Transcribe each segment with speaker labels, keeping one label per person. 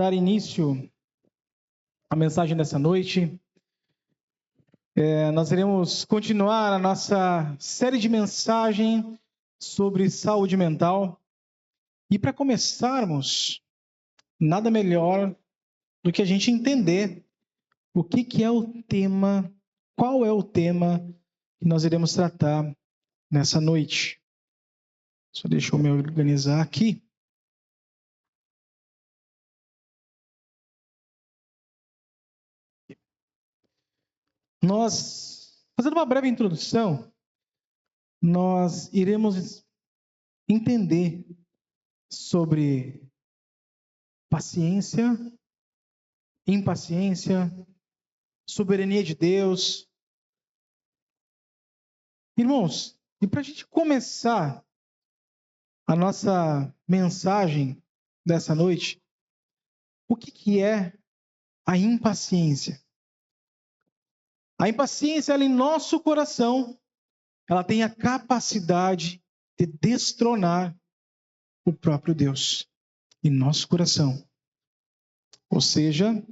Speaker 1: dar início à mensagem dessa noite, nós iremos continuar a nossa série de mensagem sobre saúde mental. E para começarmos, nada melhor do que a gente entender o que é o tema, qual é o tema que nós iremos tratar nessa noite. Só deixa eu me organizar aqui. Fazendo uma breve introdução, nós iremos entender sobre paciência, impaciência, soberania de Deus. Irmãos, e para a gente começar a nossa mensagem dessa noite, o que é a impaciência? A impaciência, ela, em nosso coração, ela tem a capacidade de destronar o próprio Deus em nosso coração. Ou seja,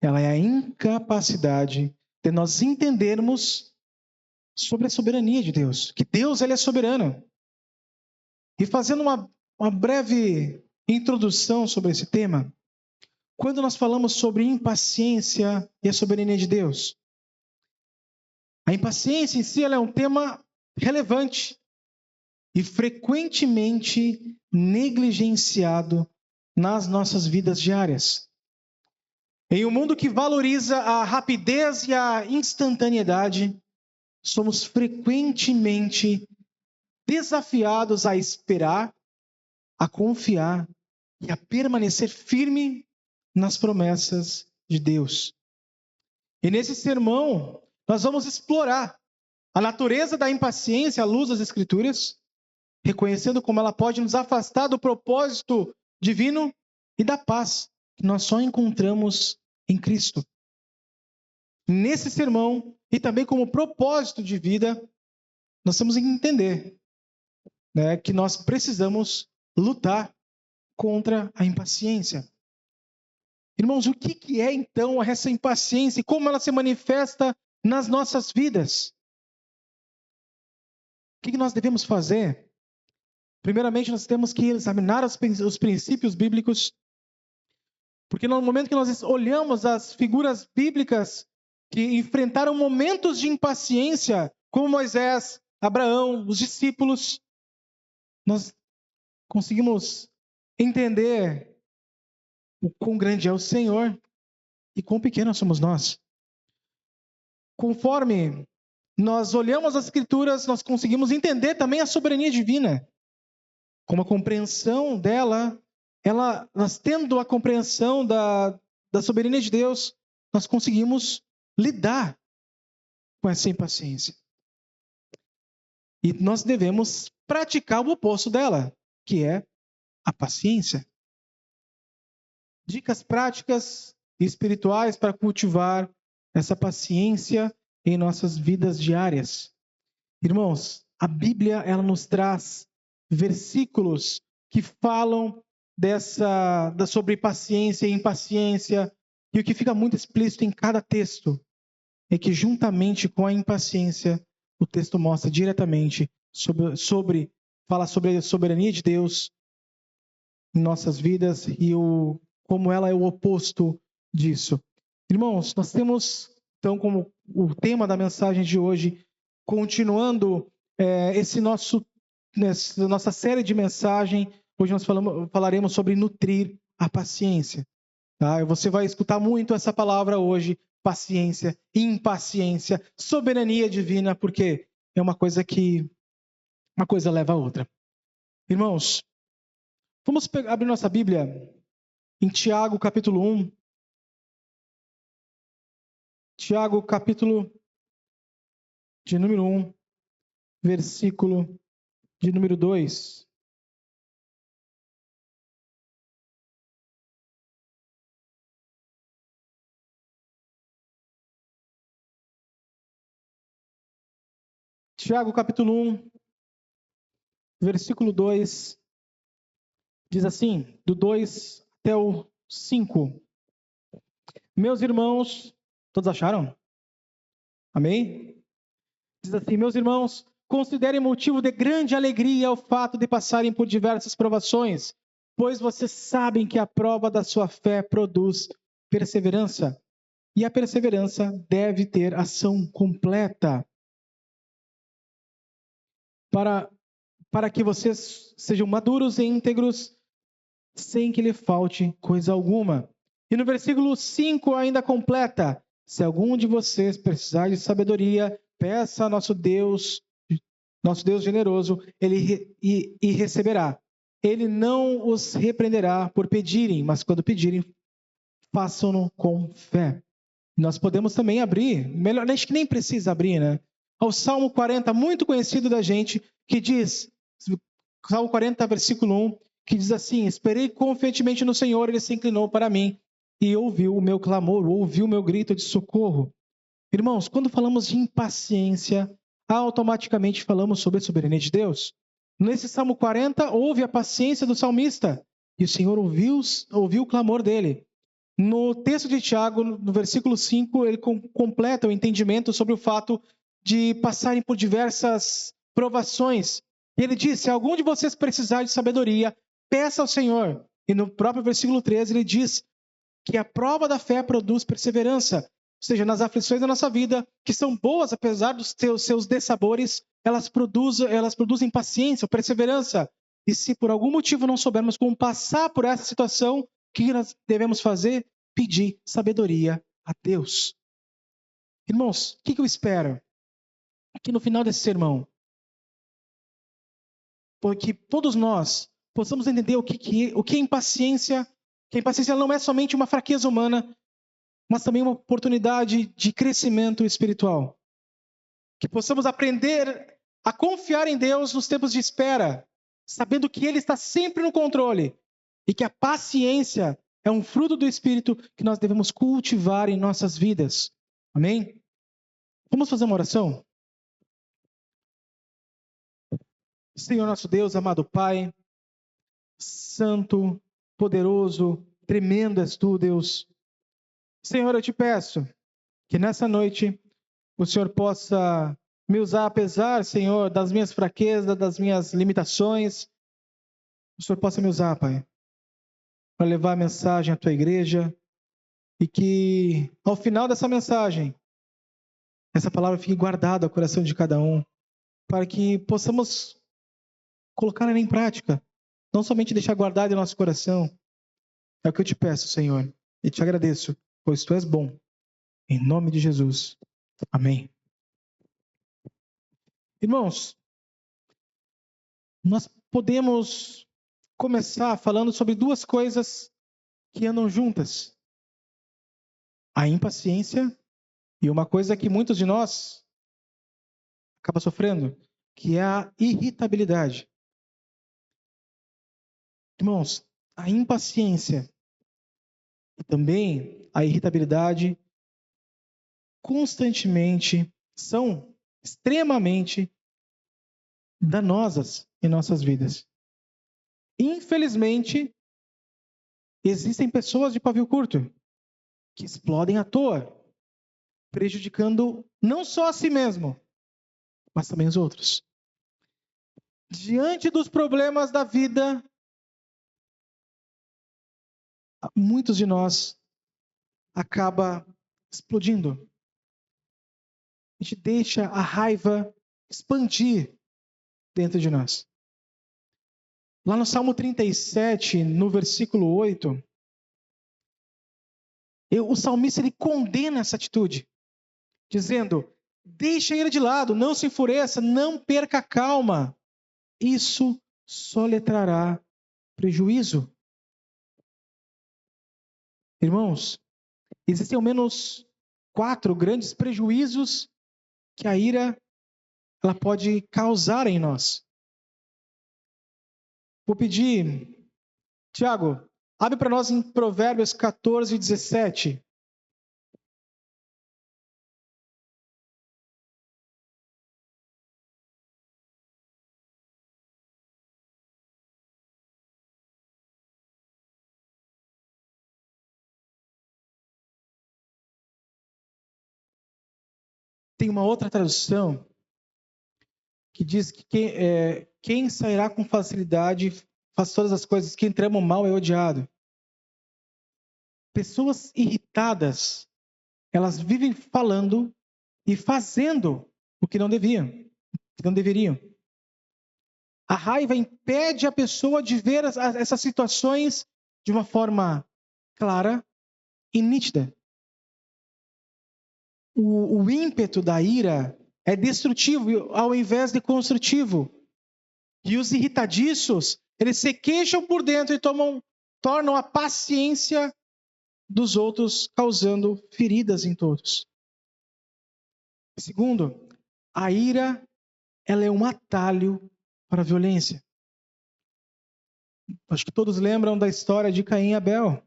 Speaker 1: ela é a incapacidade de nós entendermos sobre a soberania de Deus, que Deus, ele é soberano. E fazendo uma breve introdução sobre esse tema, quando nós falamos sobre impaciência e a soberania de Deus, a impaciência em si, ela é um tema relevante e frequentemente negligenciado nas nossas vidas diárias. Em um mundo que valoriza a rapidez e a instantaneidade, somos frequentemente desafiados a esperar, a confiar e a permanecer firme nas promessas de Deus. E nesse sermão, nós vamos explorar a natureza da impaciência à luz das Escrituras, reconhecendo como ela pode nos afastar do propósito divino e da paz que nós só encontramos em Cristo. Nesse sermão, e também como propósito de vida, nós temos que entender, que nós precisamos lutar contra a impaciência. Irmãos, o que é então essa impaciência e como ela se manifesta nas nossas vidas? O que nós devemos fazer? Primeiramente, nós temos que examinar os princípios bíblicos, porque no momento que nós olhamos as figuras bíblicas que enfrentaram momentos de impaciência, como Moisés, Abraão, os discípulos, nós conseguimos entender o quão grande é o Senhor e quão pequenos somos nós. Conforme nós olhamos as Escrituras, nós conseguimos entender também a soberania divina. Com a compreensão dela, nós tendo a compreensão da soberania de Deus, nós conseguimos lidar com essa impaciência. E nós devemos praticar o oposto dela, que é a paciência. Dicas práticas e espirituais para cultivar essa paciência em nossas vidas diárias. Irmãos, a Bíblia, ela nos traz versículos que falam sobre paciência e impaciência, e o que fica muito explícito em cada texto é que, juntamente com a impaciência, o texto mostra diretamente fala sobre a soberania de Deus em nossas vidas e como ela é o oposto disso. Irmãos, nós temos, então, como o tema da mensagem de hoje, continuando nossa série de mensagem, hoje nós falaremos sobre nutrir a paciência. Tá? Você vai escutar muito essa palavra hoje, paciência, impaciência, soberania divina, porque é uma coisa leva a outra. Irmãos, vamos abrir nossa Bíblia em Tiago, capítulo 1. Tiago, capítulo de número 1, versículo de número 2. Tiago, capítulo 1, versículo 2, diz assim, do 2 até o 5. Meus irmãos, todos acharam? Amém? Diz assim: meus irmãos, considerem motivo de grande alegria o fato de passarem por diversas provações, pois vocês sabem que a prova da sua fé produz perseverança. E a perseverança deve ter ação completa, para que vocês sejam maduros e íntegros, sem que lhe falte coisa alguma. E no versículo 5 ainda completa: se algum de vocês precisar de sabedoria, peça a nosso Deus generoso, e receberá. Ele não os repreenderá por pedirem, mas quando pedirem, façam-no com fé. Nós podemos também abrir, melhor, acho que nem precisa abrir, né? Ao Salmo 40, muito conhecido da gente, que diz, Salmo 40, versículo 1, que diz assim: esperei confiantemente no Senhor, ele se inclinou para mim e ouviu o meu clamor, ouviu o meu grito de socorro. Irmãos, quando falamos de impaciência, automaticamente falamos sobre a soberania de Deus. Nesse Salmo 40, houve a paciência do salmista, e o Senhor ouviu o clamor dele. No texto de Tiago, no versículo 5, ele completa o entendimento sobre o fato de passarem por diversas provações. Ele diz: se algum de vocês precisar de sabedoria, peça ao Senhor. E no próprio versículo 13, ele diz que a prova da fé produz perseverança. Ou seja, nas aflições da nossa vida, que são boas apesar dos seus dessabores, elas produzem paciência, perseverança. E se por algum motivo não soubermos como passar por essa situação, o que nós devemos fazer? Pedir sabedoria a Deus. Irmãos, o que eu espero? Que no final desse sermão, porque todos nós possamos entender o que é impaciência, que a impaciência não é somente uma fraqueza humana, mas também uma oportunidade de crescimento espiritual. Que possamos aprender a confiar em Deus nos tempos de espera, sabendo que Ele está sempre no controle e que a paciência é um fruto do Espírito que nós devemos cultivar em nossas vidas. Amém? Vamos fazer uma oração? Senhor nosso Deus, amado Pai, santo, poderoso, tremendo és tu, Deus. Senhor, eu te peço que nessa noite o Senhor possa me usar, apesar, Senhor, das minhas fraquezas, das minhas limitações. O Senhor possa me usar, Pai, para levar a mensagem à tua igreja e que, ao final dessa mensagem, essa palavra fique guardada ao coração de cada um, para que possamos colocar ela em prática, não somente deixar guardada em nosso coração. É o que eu te peço, Senhor, e te agradeço, pois tu és bom. Em nome de Jesus. Amém. Irmãos, nós podemos começar falando sobre duas coisas que andam juntas: a impaciência e uma coisa que muitos de nós acabam sofrendo, que é a irritabilidade. Irmãos, a impaciência e também a irritabilidade constantemente são extremamente danosas em nossas vidas. Infelizmente, existem pessoas de pavio curto que explodem à toa, prejudicando não só a si mesmo, mas também os outros. Diante dos problemas da vida, muitos de nós acaba explodindo. A gente deixa a raiva expandir dentro de nós. Lá no Salmo 37, no versículo 8, o salmista ele condena essa atitude, dizendo: deixa ele de lado, não se enfureça, não perca a calma. Isso só lhe trará prejuízo. Irmãos, existem ao menos 4 grandes prejuízos que a ira ela pode causar em nós. Vou pedir, Tiago, abre para nós em Provérbios 14, 17. Tem uma outra tradução que diz que quem sairá com facilidade faz todas as coisas, quem trama o mal é odiado. Pessoas irritadas, elas vivem falando e fazendo o que não deviam, que não deveriam. A raiva impede a pessoa de ver essas situações de uma forma clara e nítida. O ímpeto da ira é destrutivo ao invés de construtivo. E os irritadiços, eles se queixam por dentro e tornam a paciência dos outros causando feridas em todos. Segundo, a ira, ela é um atalho para a violência. Acho que todos lembram da história de Caim e Abel.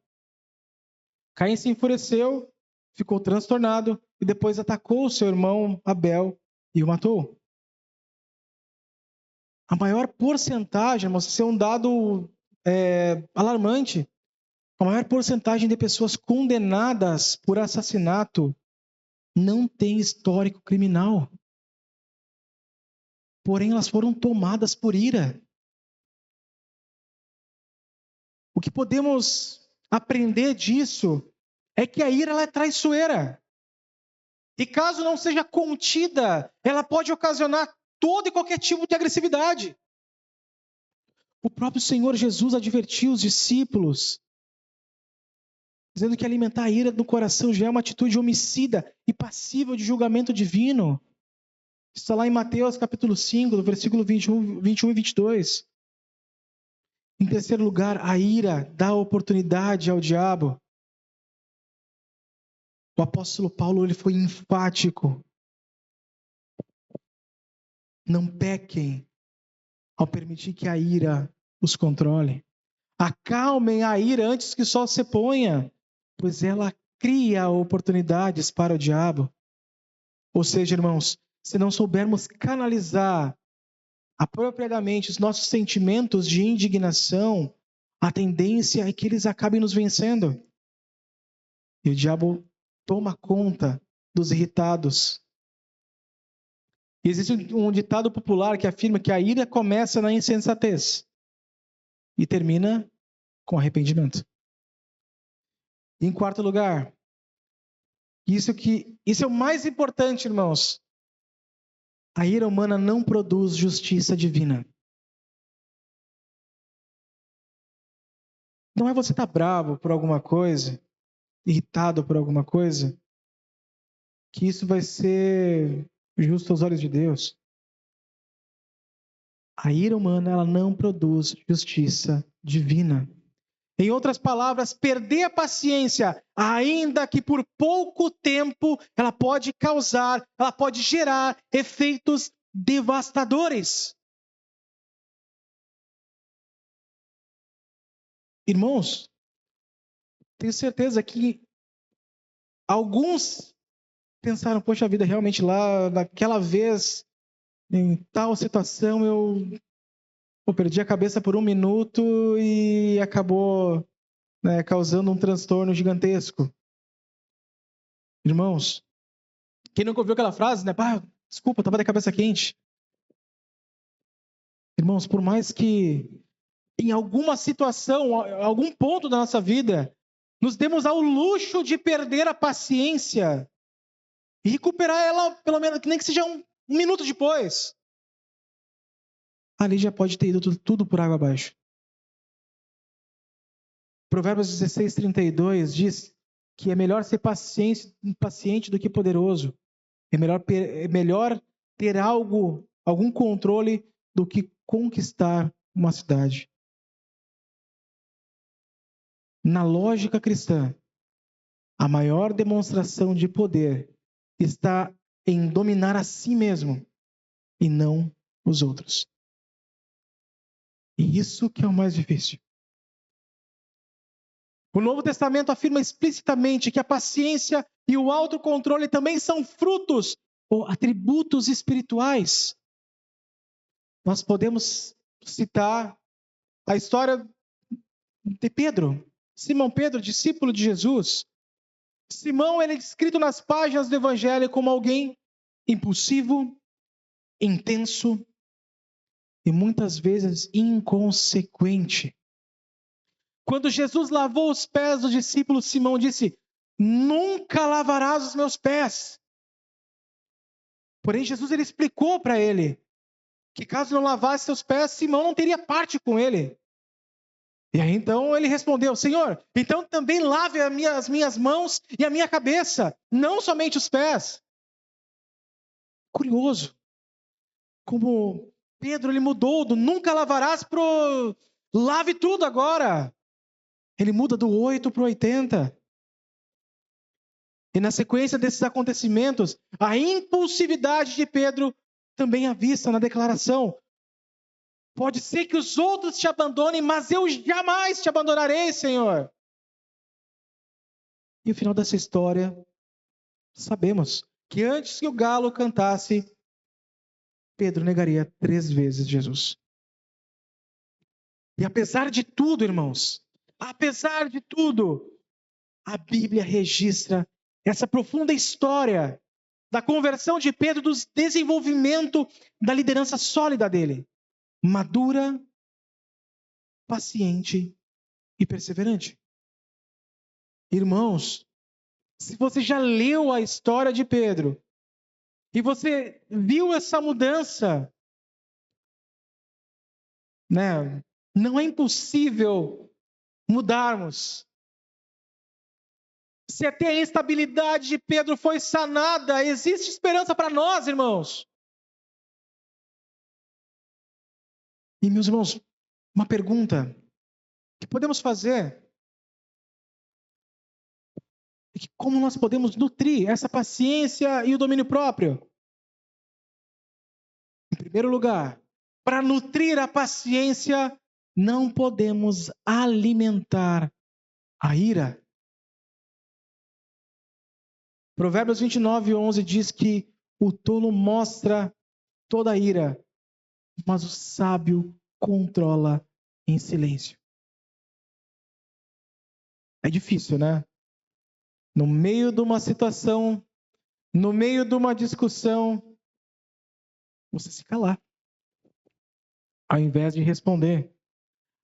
Speaker 1: Caim se enfureceu, ficou transtornado e depois atacou o seu irmão Abel e o matou. A maior porcentagem, mas isso é um dado alarmante, a maior porcentagem de pessoas condenadas por assassinato não tem histórico criminal. Porém, elas foram tomadas por ira. O que podemos aprender disso é que a ira ela é traiçoeira. E caso não seja contida, ela pode ocasionar todo e qualquer tipo de agressividade. O próprio Senhor Jesus advertiu os discípulos, dizendo que alimentar a ira no coração já é uma atitude homicida e passível de julgamento divino. Está lá em Mateus capítulo 5, do versículo 21 e 22. Em terceiro lugar, a ira dá oportunidade ao diabo. O apóstolo Paulo ele foi enfático. Não pequem ao permitir que a ira os controle. Acalmem a ira antes que o sol se ponha, pois ela cria oportunidades para o diabo. Ou seja, irmãos, se não soubermos canalizar apropriadamente os nossos sentimentos de indignação, a tendência é que eles acabem nos vencendo. E o diabo toma conta dos irritados. E existe um ditado popular que afirma que a ira começa na insensatez e termina com arrependimento. E em quarto lugar, isso é o mais importante, irmãos. A ira humana não produz justiça divina. Não é você estar bravo por alguma coisa, irritado por alguma coisa, que isso vai ser justo aos olhos de Deus. A ira humana, ela não produz justiça divina. Em outras palavras, perder a paciência, ainda que por pouco tempo, ela pode gerar efeitos devastadores. Irmãos, tenho certeza que alguns pensaram, poxa vida, realmente lá, naquela vez, em tal situação, eu perdi a cabeça por 1 minuto e acabou, causando um transtorno gigantesco. Irmãos, quem nunca ouviu aquela frase, desculpa, estava de cabeça quente. Irmãos, por mais que em alguma situação, algum ponto da nossa vida, nos demos ao luxo de perder a paciência e recuperar ela, pelo menos, nem que seja um minuto depois, ali já pode ter ido tudo por água abaixo. Provérbios 16:32 diz que é melhor ser paciente do que poderoso. É melhor ter algum controle do que conquistar uma cidade. Na lógica cristã, a maior demonstração de poder está em dominar a si mesmo e não os outros. E isso que é o mais difícil. O Novo Testamento afirma explicitamente que a paciência e o autocontrole também são frutos ou atributos espirituais. Nós podemos citar a história de Pedro, Simão Pedro, discípulo de Jesus. Simão, ele é descrito nas páginas do Evangelho como alguém impulsivo, intenso e muitas vezes inconsequente. Quando Jesus lavou os pés do discípulo, Simão disse: nunca lavarás os meus pés. Porém, Jesus ele explicou para ele que caso não lavasse seus pés, Simão não teria parte com ele. E aí então ele respondeu: Senhor, então também lave as minhas mãos e a minha cabeça, não somente os pés. Curioso, como Pedro ele mudou do nunca lavarás pro lave tudo agora. Ele muda do 8 para o 80. E na sequência desses acontecimentos, a impulsividade de Pedro também é vista na declaração: pode ser que os outros te abandonem, mas eu jamais te abandonarei, Senhor. E o final dessa história, sabemos que antes que o galo cantasse, Pedro negaria 3 vezes Jesus. E apesar de tudo, irmãos, apesar de tudo, a Bíblia registra essa profunda história da conversão de Pedro, do desenvolvimento da liderança sólida dele. Madura, paciente e perseverante. Irmãos, se você já leu a história de Pedro e você viu essa mudança, né? Não é impossível mudarmos. Se até a instabilidade de Pedro foi sanada, existe esperança para nós, irmãos. E, meus irmãos, uma pergunta que podemos fazer é que como nós podemos nutrir essa paciência e o domínio próprio? Em primeiro lugar, para nutrir a paciência, não podemos alimentar a ira. Provérbios 29:11 diz que o tolo mostra toda a ira, mas o sábio controla em silêncio. É difícil, né? No meio de uma situação, no meio de uma discussão, você se calar, ao invés de responder.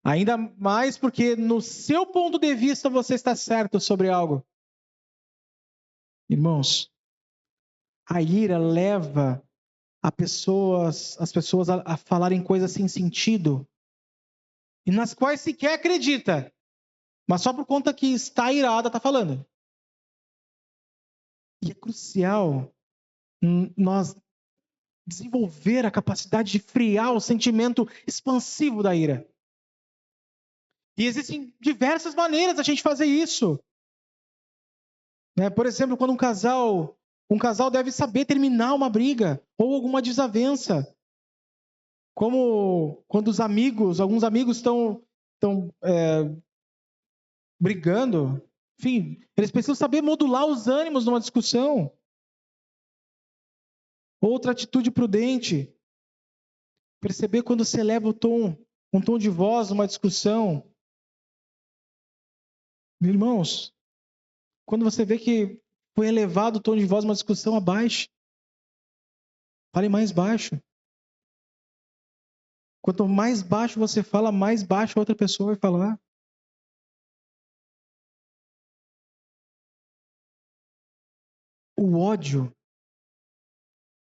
Speaker 1: Ainda mais porque no seu ponto de vista você está certo sobre algo. Irmãos, a ira leva as pessoas a falarem coisas sem sentido e nas quais sequer acredita, mas só por conta que está irada está falando. E é crucial nós desenvolver a capacidade de friar o sentimento expansivo da ira. E existem diversas maneiras da gente fazer isso. Né? Por exemplo, quando um casal deve saber terminar uma briga ou alguma desavença. Como quando alguns amigos estão brigando. Enfim, eles precisam saber modular os ânimos numa discussão. Outra atitude prudente. Perceber quando se eleva um tom de voz numa discussão. Irmãos, quando você vê que foi elevado o tom de voz numa discussão, abaixe. Fale mais baixo. Quanto mais baixo você fala, mais baixo a outra pessoa vai falar. O ódio,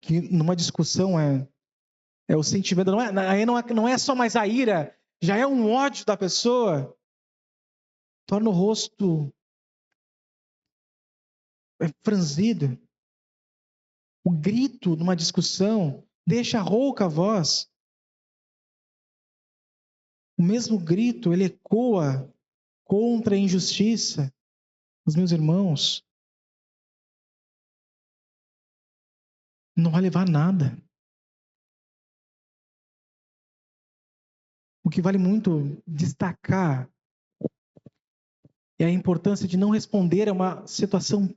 Speaker 1: que numa discussão é o sentimento, não é só mais a ira, já é um ódio da pessoa, torna o rosto franzido. O grito numa discussão deixa rouca a voz. O mesmo grito, ele ecoa contra a injustiça. Os meus irmãos, não vai levar a nada. O que vale muito destacar é a importância de não responder a uma situação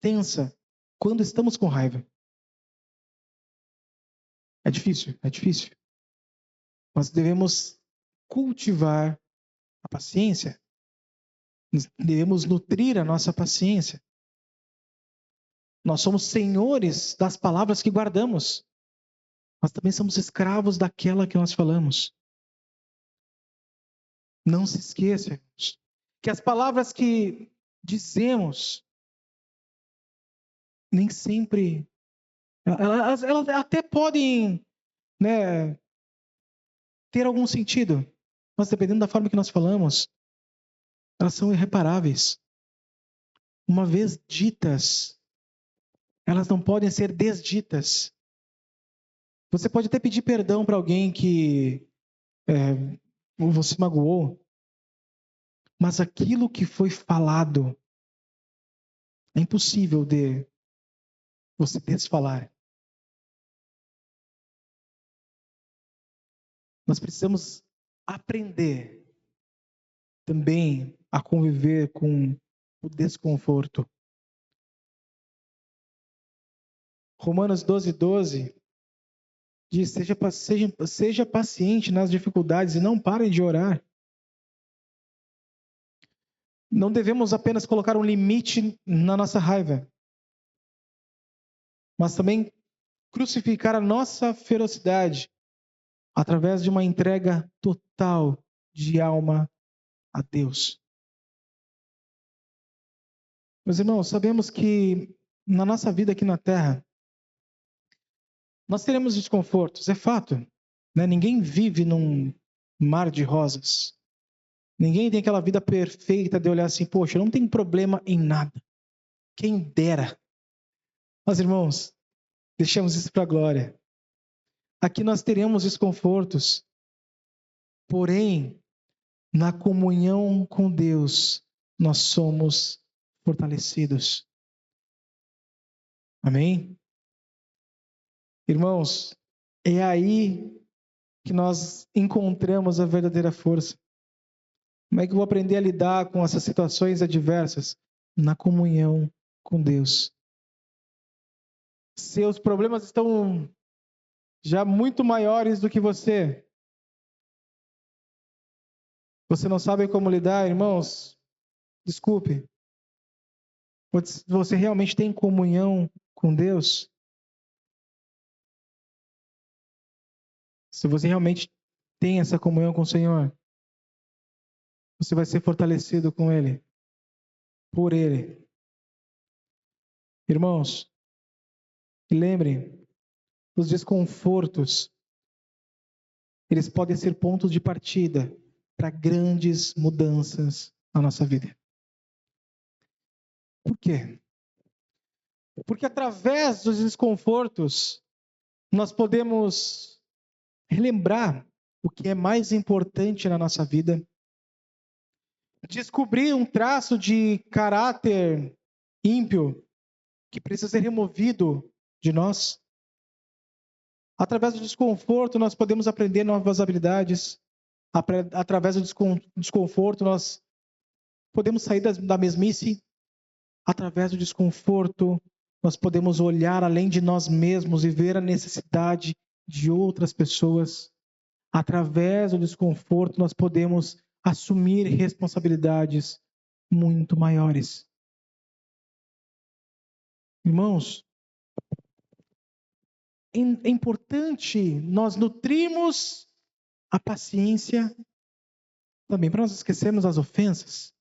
Speaker 1: tensa quando estamos com raiva. É difícil. Nós devemos cultivar a paciência. Devemos nutrir a nossa paciência. Nós somos senhores das palavras que guardamos. Nós também somos escravos daquela que nós falamos. Não se esqueça, irmãos, que as palavras que dizemos nem sempre, elas até podem, né, ter algum sentido, mas dependendo da forma que nós falamos, elas são irreparáveis. Uma vez ditas, elas não podem ser desditas. Você pode até pedir perdão para alguém que você magoou, mas aquilo que foi falado é impossível de você desfalar. Nós precisamos aprender também a conviver com o desconforto. Romanos 12:12 diz: seja paciente nas dificuldades e não pare de orar. Não devemos apenas colocar um limite na nossa raiva, mas também crucificar a nossa ferocidade através de uma entrega total de alma a Deus. Meus irmãos, sabemos que na nossa vida aqui na Terra, nós teremos desconfortos, é fato, né? Ninguém vive num mar de rosas. Ninguém tem aquela vida perfeita de olhar assim, poxa, eu não tenho problema em nada. Quem dera. Mas, irmãos, deixamos isso para a glória. Aqui nós teremos desconfortos, porém, na comunhão com Deus, nós somos fortalecidos. Amém? Irmãos, é aí que nós encontramos a verdadeira força. Como é que eu vou aprender a lidar com essas situações adversas? Na comunhão com Deus. Seus problemas estão já muito maiores do que você. Você não sabe como lidar, irmãos? Desculpe. Você realmente tem comunhão com Deus? Se você realmente tem essa comunhão com o Senhor, você vai ser fortalecido com Ele, por Ele. Irmãos, lembrem, os desconfortos, eles podem ser pontos de partida para grandes mudanças na nossa vida. Por quê? Porque através dos desconfortos, nós podemos relembrar o que é mais importante na nossa vida, descobrir um traço de caráter ímpio que precisa ser removido de nós. Através do desconforto, nós podemos aprender novas habilidades. Através do desconforto, nós podemos sair da mesmice. Através do desconforto, nós podemos olhar além de nós mesmos e ver a necessidade de outras pessoas. Através do desconforto, nós podemos assumir responsabilidades muito maiores. Irmãos, é importante nós nutrirmos a paciência também, para nós esquecermos as ofensas.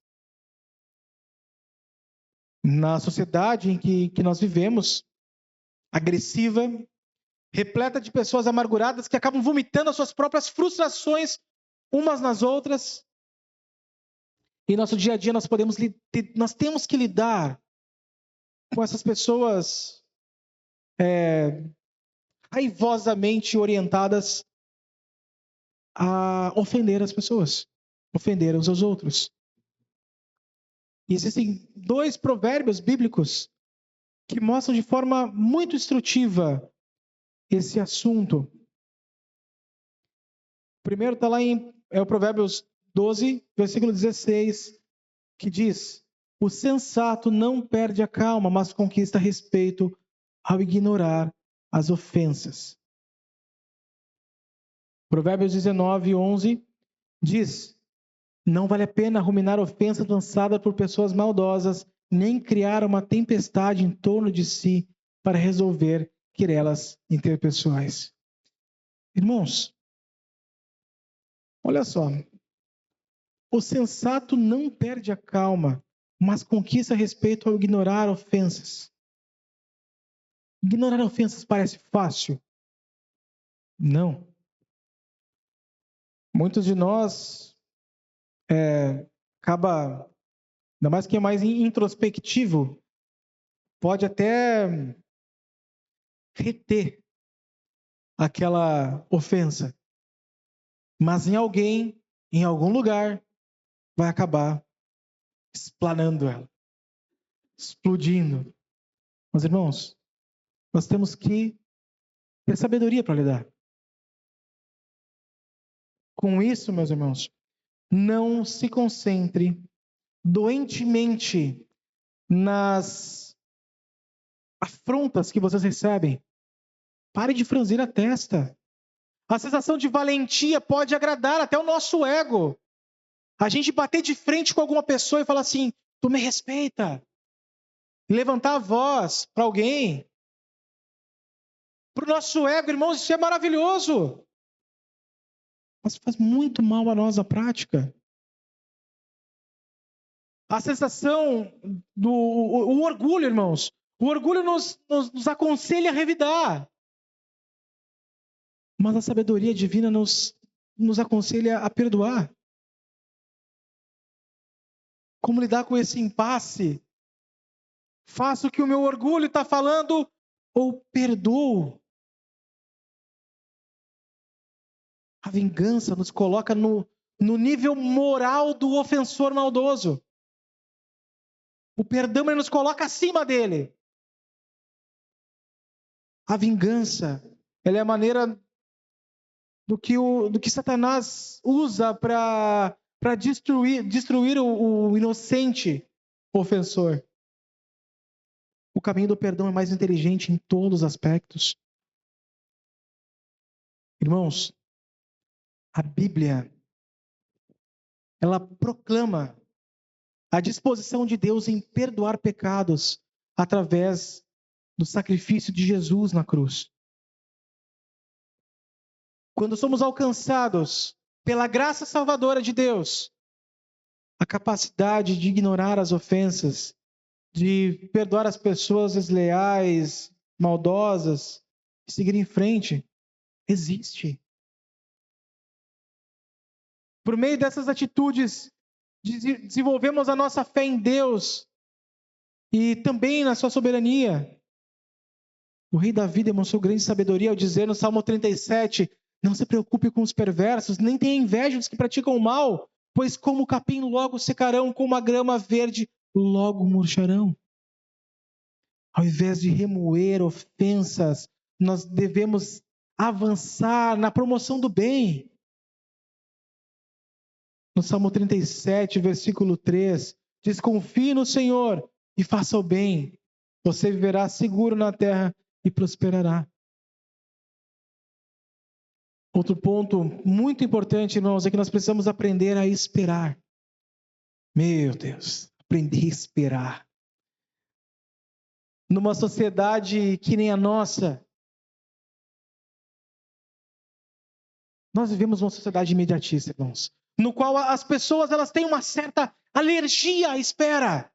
Speaker 1: Na sociedade em que nós vivemos, agressiva, repleta de pessoas amarguradas que acabam vomitando as suas próprias frustrações umas nas outras. Em nosso dia a dia nós temos que lidar com essas pessoas raivosamente orientadas a ofender as pessoas, ofender uns aos outros. E existem 2 provérbios bíblicos que mostram de forma muito instrutiva esse assunto. O primeiro está lá é o Provérbios 12, versículo 16, que diz: o sensato não perde a calma, mas conquista respeito ao ignorar as ofensas. Provérbios 19, 11 diz: não vale a pena ruminar ofensa lançada por pessoas maldosas, nem criar uma tempestade em torno de si para resolver querelas interpessoais. Irmãos, olha só. O sensato não perde a calma, mas conquista respeito ao ignorar ofensas. Ignorar ofensas parece fácil? Não. Muitos de nós acaba, ainda mais quem é mais introspectivo, pode até reter aquela ofensa, mas em alguém, em algum lugar, vai acabar explanando ela, explodindo. Mas, irmãos, nós temos que ter sabedoria para lidar com isso, meus irmãos. Não se concentre doentemente nas afrontas que vocês recebem. Pare de franzir a testa. A sensação de valentia pode agradar até o nosso ego. A gente bater de frente com alguma pessoa e falar assim: tu me respeita. Levantar a voz para alguém. Para o nosso ego, irmãos, isso é maravilhoso. Mas faz muito mal a nós na prática. A sensação o orgulho, irmãos. O orgulho nos aconselha a revidar. Mas a sabedoria divina nos aconselha a perdoar. Como lidar com esse impasse? Faço o que o meu orgulho está falando ou perdoo? A vingança nos coloca no nível moral do ofensor maldoso. O perdão ele nos coloca acima dele. A vingança, ela é a maneira do que Satanás usa para destruir o inocente ofensor. O caminho do perdão é mais inteligente em todos os aspectos. Irmãos, a Bíblia, ela proclama a disposição de Deus em perdoar pecados através do sacrifício de Jesus na cruz. Quando somos alcançados pela graça salvadora de Deus, a capacidade de ignorar as ofensas, de perdoar as pessoas desleais, maldosas, e seguir em frente, existe. Por meio dessas atitudes, desenvolvemos a nossa fé em Deus e também na sua soberania. O rei Davi demonstrou grande sabedoria ao dizer no Salmo 37, não se preocupe com os perversos, nem tenha inveja dos que praticam o mal, pois como o capim logo secarão, como a grama verde logo murcharão. Ao invés de remoer ofensas, nós devemos avançar na promoção do bem. No Salmo 37, versículo 3, diz: confie no Senhor e faça o bem. Você viverá seguro na terra e prosperará. Outro ponto muito importante, irmãos, é que nós precisamos aprender a esperar. Meu Deus, aprender a esperar. Numa sociedade que nem a nossa, nós vivemos uma sociedade imediatista, irmãos, no qual as pessoas elas têm uma certa alergia à espera.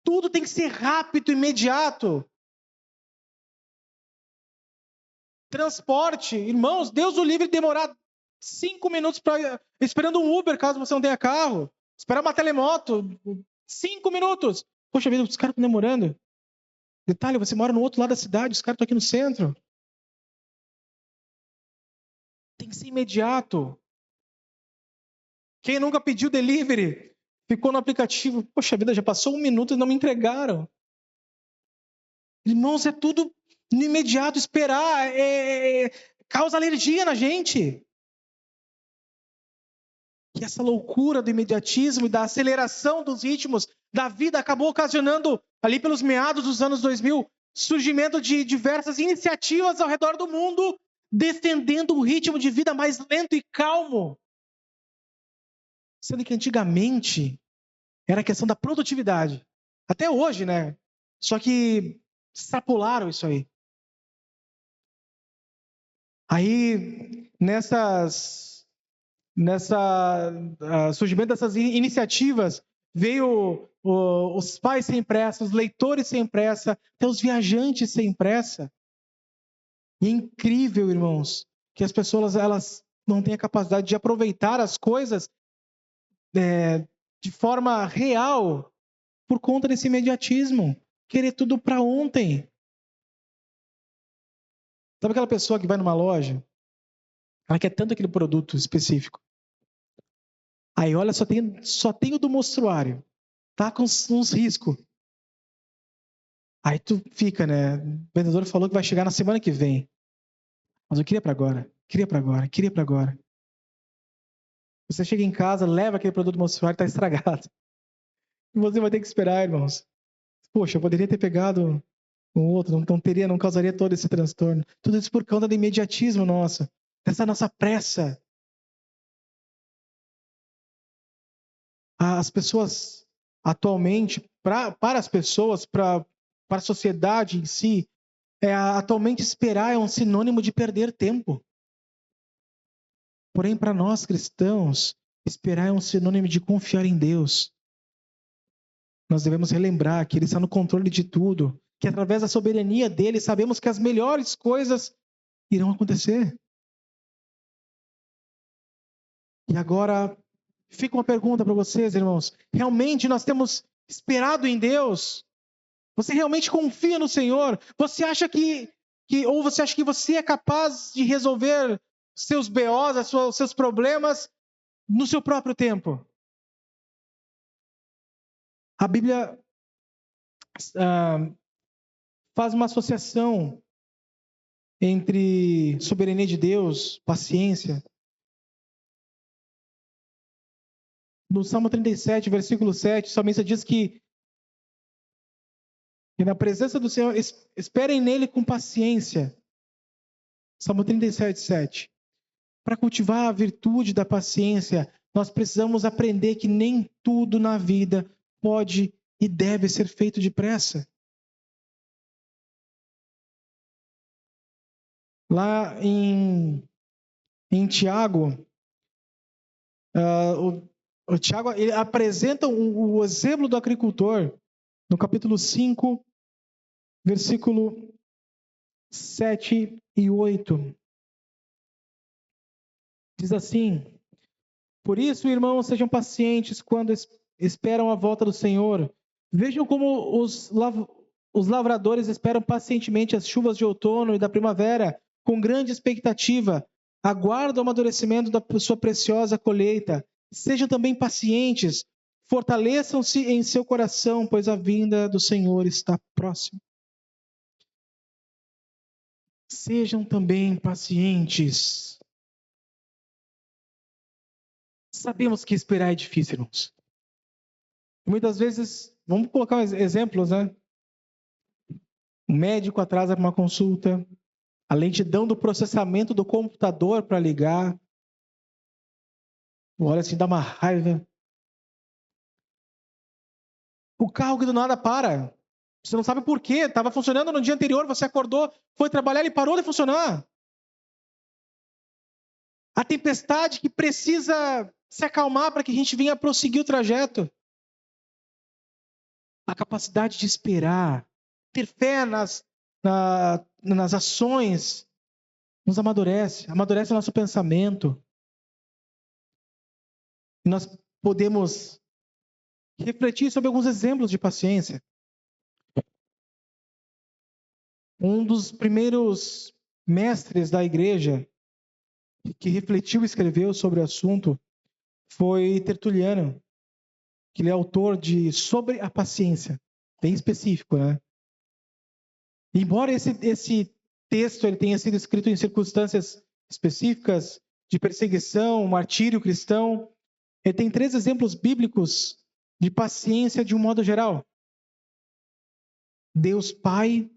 Speaker 1: Tudo tem que ser rápido, imediato. Transporte, irmãos, Deus o livre de demorar 5 minutos esperando um Uber, caso você não tenha carro. Esperar uma telemoto, 5 minutos. Poxa vida, os caras estão demorando. Detalhe, você mora no outro lado da cidade, os caras estão aqui no centro. Tem que ser imediato. Quem nunca pediu delivery, ficou no aplicativo, poxa vida, já passou 1 minuto e não me entregaram. Irmãos, é tudo no imediato, esperar, causa alergia na gente. E essa loucura do imediatismo e da aceleração dos ritmos da vida acabou ocasionando, ali pelos meados dos anos 2000, surgimento de diversas iniciativas ao redor do mundo, defendendo um ritmo de vida mais lento e calmo. Sendo que antigamente, era a questão da produtividade. Até hoje, né? Só que extrapolaram isso aí. Aí, surgimento dessas iniciativas, veio os pais sem pressa, os leitores sem pressa, até os viajantes sem pressa. E é incrível, irmãos, que as pessoas elas não têm a capacidade de aproveitar as coisas de forma real por conta desse imediatismo. Querer tudo para ontem. Sabe aquela pessoa que vai numa loja, ela quer tanto aquele produto específico. Aí olha, só tem o do mostruário. Tá com uns riscos. Aí tu fica, né? O vendedor falou que vai chegar na semana que vem. Mas eu queria para agora. Você chega em casa, leva aquele produto do mostruário, tá estragado. E você vai ter que esperar, irmãos. Poxa, eu poderia ter pegado um outro, não causaria todo esse transtorno. Tudo isso por conta do imediatismo nosso, dessa nossa pressa. As pessoas, atualmente, para as pessoas, para a sociedade em si, atualmente esperar é um sinônimo de perder tempo. Porém, para nós cristãos, esperar é um sinônimo de confiar em Deus. Nós devemos relembrar que Ele está no controle de tudo, que através da soberania dele sabemos que as melhores coisas irão acontecer. E agora, fica uma pergunta para vocês, irmãos. Realmente nós temos esperado em Deus? Você realmente confia no Senhor? Você acha ou você acha que você é capaz de resolver seus BOs, os seus problemas no seu próprio tempo? A Bíblia faz uma associação entre soberania de Deus, paciência. No Salmo 37, versículo 7, o salmista diz que na presença do Senhor, esperem nele com paciência. Salmo 37, 7. Para cultivar a virtude da paciência, nós precisamos aprender que nem tudo na vida pode e deve ser feito depressa. Lá em Tiago, o Tiago ele apresenta o exemplo do agricultor no capítulo 5, versículo 7 e 8. Diz assim: por isso, irmãos, sejam pacientes quando esperam a volta do Senhor. Vejam como os lavradores esperam pacientemente as chuvas de outono e da primavera, com grande expectativa. Aguardam o amadurecimento da sua preciosa colheita. Sejam também pacientes. Fortaleçam-se em seu coração, pois a vinda do Senhor está próxima. Sejam também pacientes. Sabemos que esperar é difícil, irmãos. Muitas vezes, vamos colocar exemplos, né? O médico atrasa uma consulta, a lentidão do processamento do computador para ligar. Olha assim, dá uma raiva. O carro que do nada para. Você não sabe por quê. Estava funcionando no dia anterior, você acordou, foi trabalhar e parou de funcionar. A tempestade que precisa se acalmar para que a gente venha prosseguir o trajeto. A capacidade de esperar, ter fé nas ações, nos amadurece o nosso pensamento. E nós podemos refletir sobre alguns exemplos de paciência. Um dos primeiros mestres da igreja que refletiu e escreveu sobre o assunto foi Tertuliano, que ele é autor de Sobre a Paciência, bem específico, né? Embora esse texto ele tenha sido escrito em circunstâncias específicas de perseguição, martírio cristão, ele tem 3 exemplos bíblicos de paciência de um modo geral. Deus Pai,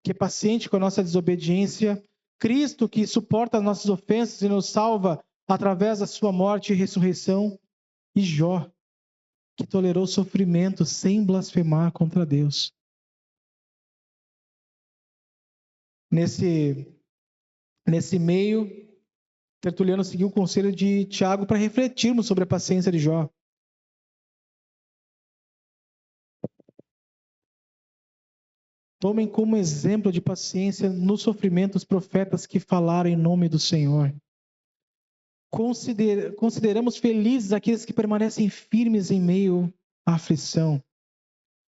Speaker 1: que é paciente com a nossa desobediência, Cristo, que suporta as nossas ofensas e nos salva através da sua morte e ressurreição, e Jó, que tolerou sofrimento sem blasfemar contra Deus. Nesse meio, Tertuliano seguiu o conselho de Tiago para refletirmos sobre a paciência de Jó. Tomem como exemplo de paciência no sofrimento os profetas que falaram em nome do Senhor. Consideramos felizes aqueles que permanecem firmes em meio à aflição.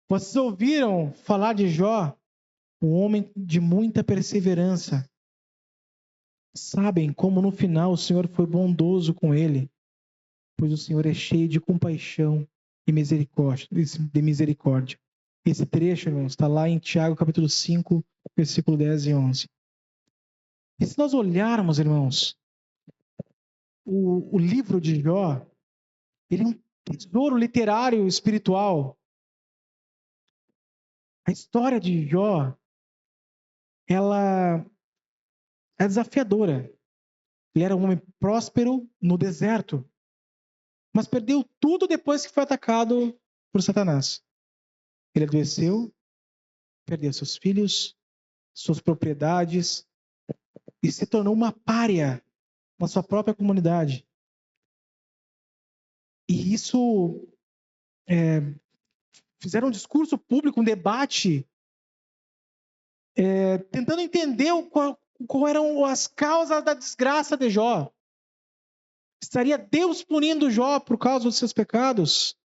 Speaker 1: Vocês ouviram falar de Jó, um homem de muita perseverança. Sabem como no final o Senhor foi bondoso com ele, pois o Senhor é cheio de compaixão e misericórdia. Esse trecho, irmãos, está lá em Tiago, capítulo 5, versículo 10 e 11. E se nós olharmos, irmãos, o livro de Jó, ele é um tesouro literário espiritual. A história de Jó, ela é desafiadora. Ele era um homem próspero no deserto, mas perdeu tudo depois que foi atacado por Satanás. Ele adoeceu, perdeu seus filhos, suas propriedades e se tornou uma pária na sua própria comunidade. E isso fizeram um discurso público, um debate, tentando entender qual eram as causas da desgraça de Jó. Estaria Deus punindo Jó por causa dos seus pecados?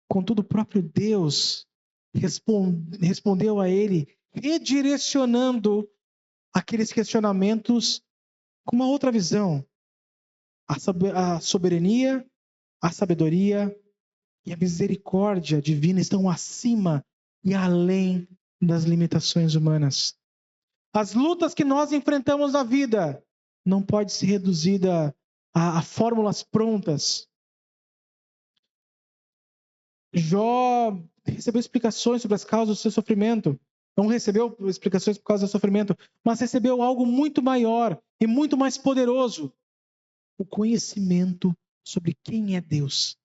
Speaker 1: Contudo, o próprio Deus respondeu a ele, redirecionando aqueles questionamentos com uma outra visão. A soberania, a sabedoria e a misericórdia divina estão acima e além das limitações humanas. As lutas que nós enfrentamos na vida não podem ser reduzidas a fórmulas prontas. Jó recebeu explicações sobre as causas do seu sofrimento. Não recebeu explicações por causa do sofrimento, mas recebeu algo muito maior e muito mais poderoso: o conhecimento sobre quem é Deus.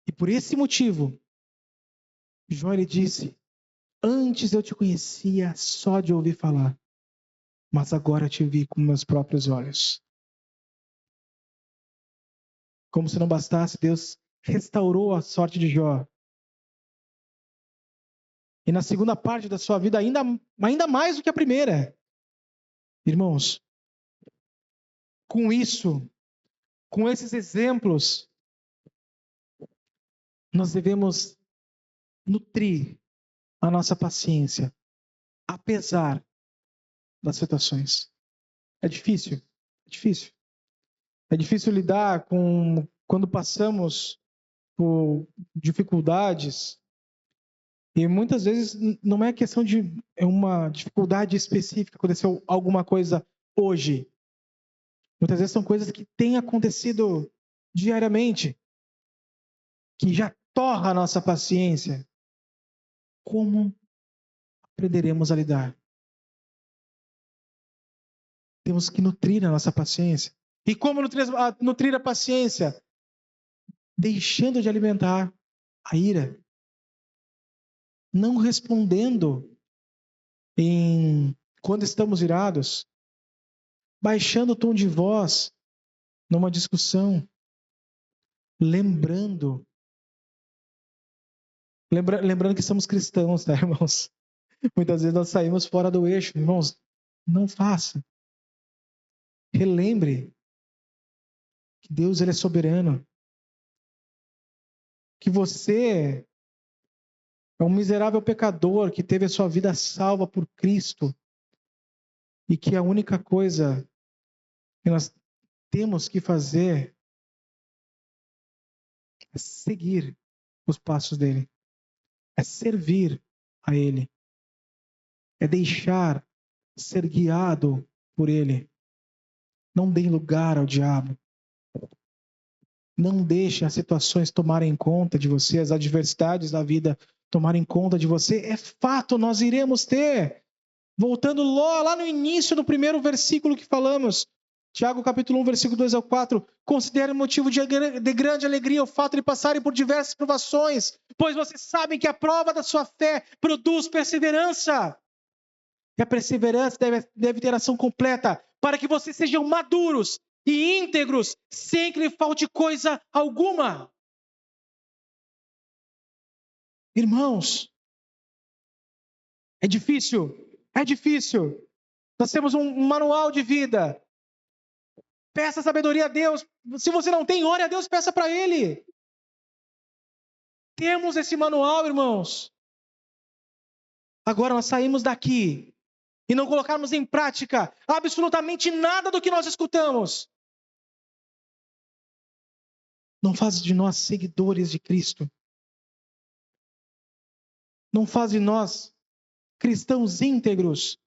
Speaker 1: E por esse motivo, Jó ele disse: antes eu te conhecia só de ouvir falar, mas agora te vi com meus próprios olhos. Como se não bastasse, Deus restaurou a sorte de Jó. E na segunda parte da sua vida, ainda mais do que a primeira. Irmãos, com isso, com esses exemplos, nós devemos nutrir a nossa paciência, apesar das situações. É difícil. É difícil lidar com quando passamos por dificuldades. E muitas vezes não é questão de uma dificuldade específica, aconteceu alguma coisa hoje. Muitas vezes são coisas que têm acontecido diariamente, que já torra a nossa paciência. Como aprenderemos a lidar? Temos que nutrir a nossa paciência. E como nutrir a paciência? Deixando de alimentar a ira. Não respondendo quando estamos irados. Baixando o tom de voz numa discussão. Lembrando que somos cristãos, tá, irmãos? Muitas vezes nós saímos fora do eixo. Irmãos, não faça. Relembre que Deus ele é soberano. Que você é um miserável pecador que teve a sua vida salva por Cristo. E que a única coisa que nós temos que fazer é seguir os passos dele. É servir a ele. É deixar ser guiado por ele. Não dê lugar ao diabo. Não deixe as situações tomarem conta de você, as adversidades da vida tomarem conta de você. É fato, nós iremos ter. Voltando lá no início do primeiro versículo que falamos, Tiago capítulo 1, versículo 2 ao 4. Considere motivo de grande alegria o fato de passarem por diversas provações, pois vocês sabem que a prova da sua fé produz perseverança. E a perseverança deve ter ação completa, para que vocês sejam maduros e íntegros, sem que lhe falte coisa alguma. Irmãos, é difícil. Nós temos um manual de vida. Peça sabedoria a Deus. Se você não tem, ore a Deus, peça para Ele. Temos esse manual, irmãos. Agora nós saímos daqui e não colocarmos em prática absolutamente nada do que nós escutamos. Não faz de nós seguidores de Cristo. Não faz de nós cristãos íntegros.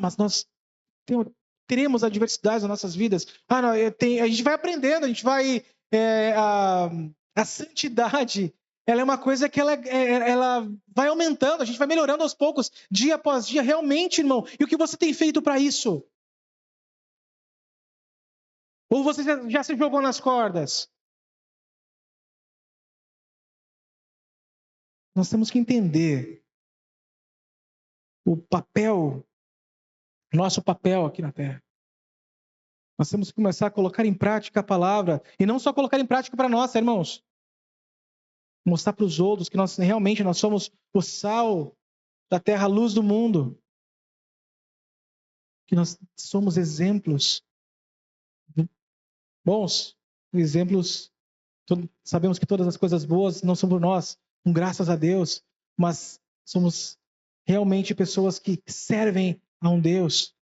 Speaker 1: Mas nós teremos adversidades nas nossas vidas. Não, a gente vai aprendendo, a gente vai... A santidade, ela é uma coisa que ela vai aumentando, a gente vai melhorando aos poucos, dia após dia, realmente, irmão. E o que você tem feito para isso? Ou você já se jogou nas cordas? Nós temos que entender o papel, nosso papel aqui na Terra. Nós temos que começar a colocar em prática a palavra, e não só colocar em prática para nós, irmãos. Mostrar para os outros que nós somos o sal da terra, a luz do mundo. Que nós somos exemplos bons, exemplos. Sabemos que todas as coisas boas não são por nós, com graças a Deus, mas somos realmente pessoas que servem a um Deus.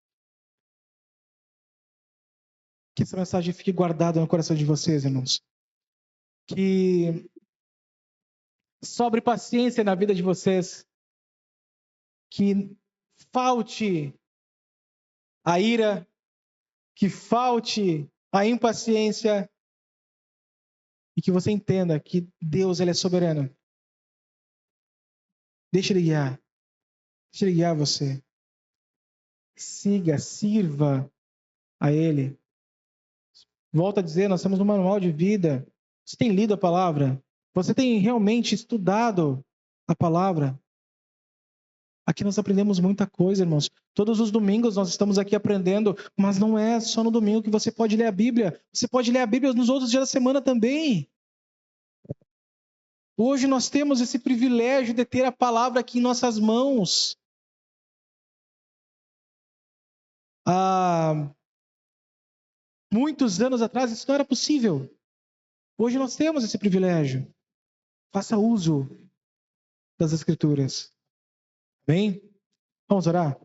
Speaker 1: Que essa mensagem fique guardada no coração de vocês, irmãos. Que sobre paciência na vida de vocês. Que falte a ira, que falte a impaciência e que você entenda que Deus, Ele é soberano. Deixa Ele guiar você. Siga, sirva a Ele. Volto a dizer, nós temos um manual de vida. Você tem lido a palavra? Você tem realmente estudado a palavra? Aqui nós aprendemos muita coisa, irmãos. Todos os domingos nós estamos aqui aprendendo, mas não é só no domingo que você pode ler a Bíblia. Você pode ler a Bíblia nos outros dias da semana também. Hoje nós temos esse privilégio de ter a palavra aqui em nossas mãos. Há muitos anos atrás isso não era possível. Hoje nós temos esse privilégio. Faça uso das Escrituras. Bem? Vamos orar?